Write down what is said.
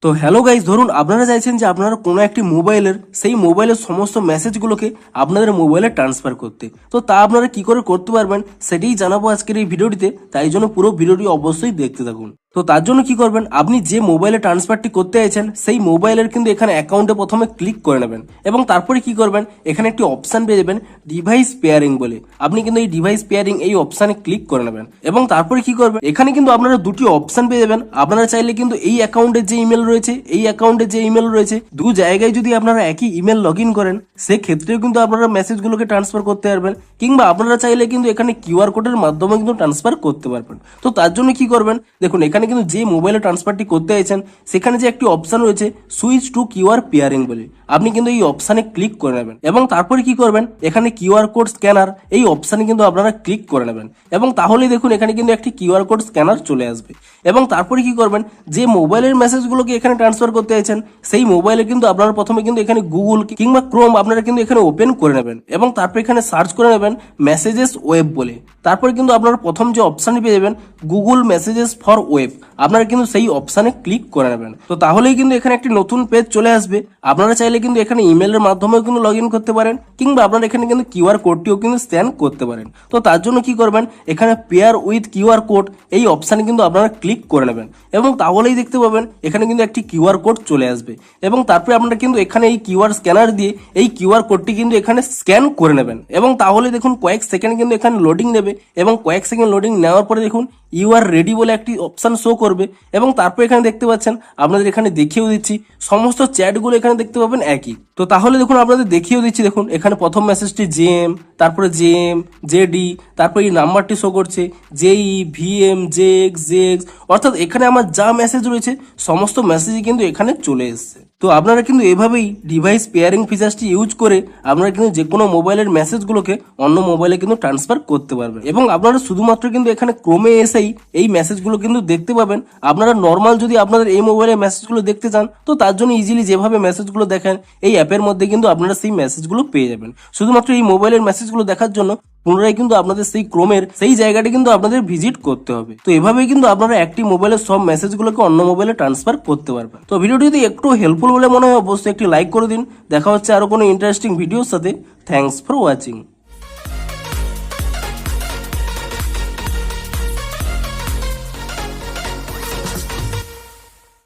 তো hello guys, ধরুন আপনারা চাইছেন যে আপনারা কোনো একটি মোবাইলের সেই মোবাইলের সমস্ত মেসেজগুলোকে আপনাদের মোবাইলে ট্রান্সফার করতে। তো তা আপনারা কি করে করতে পারবেন সেটাই জানাবো আজকের এই ভিডিওটিতে, তাই জন্য পুরো ভিডিওটি অবশ্যই দেখতে থাকুন। তো তার জন্য কি করবেন, আপনি যে মোবাইলে ট্রান্সফারটি করতে চাইছেন সেই মোবাইলের কিন্তু এখানে অ্যাকাউন্টে প্রথমে ক্লিক করে নেবেন এবং তারপরে কি করবেন, এখানে একটি অপশন পেয়ে যাবেন ডিভাইস পেয়ারিং বলে। আপনি কিন্তু এই ডিভাইস পেয়ারিং এই অপশানে ক্লিক করে নেবেন এবং তারপরে কি করবেন, এখানে কিন্তু আপনারা দুটি অপশন পেয়ে যাবেন। আপনারা চাইলে কিন্তু এই অ্যাকাউন্টের যে ইমেল রয়েছে এই অ্যাকাউন্টের যে ইমেল রয়েছে দু জায়গায় যদি আপনারা একই ইমেল লগ ইন করেন সেক্ষেত্রেও কিন্তু আপনারা মেসেজগুলোকে ট্রান্সফার করতে পারবেন, কিংবা আপনারা চাইলে কিন্তু এখানে কিউআর কোডের মাধ্যমে কিন্তু ট্রান্সফার করতে পারবেন। তো তার জন্য কি করবেন, দেখুন এখানে কিন্তু যে মোবাইলে ট্রান্সফারটি করতে চাইছেন সেখানে যে একটি অপশন রয়েছে সুইচ টু কিউআর পেয়ারিং বলে, আপনি কিন্তু এই অপশানে ক্লিক করে নেবেন এবং তারপরে কি করবেন, এখানে কিউআর কোড স্ক্যানার এই অপশানে কিন্তু আপনারা ক্লিক করে নেবেন এবং তাহলেই দেখুন এখানে কিন্তু একটি কিউআর কোড স্ক্যানার চলে আসবে। এবং তারপরে কি করবেন, যে মোবাইলের মেসেজগুলোকে এখানে ট্রান্সফার করতে চাইছেন সেই মোবাইলে কিন্তু আপনারা প্রথমে কিন্তু এখানে গুগল কিংবা ক্রোম আপনারা কিন্তু এখানে ওপেন করে নেবেন এবং তারপর এখানে সার্চ করে নেবেন মেসেজেস ওয়েব বলে। তারপরে কিন্তু আপনারা প্রথম যে অপশানটি পেয়ে যাবেন গুগল মেসেজেস ফর ওয়েব, আপনারা কিন্তু সেই অপশানে ক্লিক করে নেবেন। তো তাহলেই কিন্তু এখানে একটি নতুন পেজ চলে আসবে। আপনারা চাইলে কিন্তু এখানে ইমেলের মাধ্যমেও কিন্তু লগ ইন করতে পারেন, কিংবা আপনারা এখানে কিন্তু কিউআর কোডটিও কিন্তু স্ক্যান করতে পারেন। তো তার জন্য কি করবেন, এখানে পেয়ার উইথ কিউআর কোড এই অপশানে কিন্তু আপনারা ক্লিক করে নেবেন এবং তাহলেই দেখতে পাবেন এখানে কিন্তু একটি কিউআর কোড চলে আসবে এবং তারপরে আপনারা কিন্তু এখানে এই কিউআর স্ক্যানার দিয়ে এই কিউআর কোডটি কিন্তু এখানে স্ক্যান করে নেবেন এবং তাহলে দেখুন কয়েক সেকেন্ড কিন্তু এখানে লোডিং নেবে এবং কয়েক সেকেন্ড লোডিং নেওয়ার পরে দেখুন ইউ আর রেডি বলে একটি অপশন শো করবে এবং তারপর এখানে দেখতে পাচ্ছেন আপনাদের এখানে দেখিয়েও দিচ্ছি সমস্ত চ্যাটগুলো এখানে দেখতে পাবেন একই। তো তাহলে দেখুন আপনাদের দেখিয়েও দিচ্ছি, দেখুন এখানে প্রথম মেসেজটি জেএম, তারপরে জেএম জেডি, তারপরে এই নাম্বারটি শো করছে জেই ভিএম জেএক্স জেএক্স, অর্থাৎ এখানে আমার যা মেসেজ রয়েছে সমস্ত মেসেজই কিন্তু এখানে চলে এসছে। তো আপনারা কিন্তু এভাবেই ডিভাইস পেয়ারিং ফিচার্সটি ইউজ করে আপনারা কিন্তু যে কোনো মোবাইলের মেসেজগুলোকে অন্য মোবাইলে কিন্তু ট্রান্সফার করতে পারবেন এবং আপনারা শুধুমাত্র কিন্তু এখানে ক্রোমে এসেই এই মেসেজগুলো কিন্তু দেখতে পাবেন। আপনারা নর্মাল যদি আপনাদের এই মোবাইলের মেসেজগুলো দেখতে চান তো তার জন্য ইজিলি যেভাবে মেসেজগুলো দেখেন এই অ্যাপের মধ্যে কিন্তু আপনারা সেই মেসেজগুলো পেয়ে যাবেন। শুধুমাত্র এই মোবাইলের মেসেজগুলো দেখার জন্য পুনরায় কিন্তু আপনাদের সেই ক্রোমের সেই জায়গাটি কিন্তু আপনাদের ভিজিট করতে হবে। তো এভাবেই কিন্তু আপনারা একটি মোবাইলের সব মেসেজগুলোকে অন্য মোবাইলে ট্রান্সফার করতে পারবেন। তো ভিডিওটি যদি একটু হেল্পফুল বলে মনে হয় অবশ্যই একটি লাইক করে দিন। দেখা হচ্ছে আরো কোনো ইন্টারেস্টিং ভিডিওর সাথে। Thanks for watching.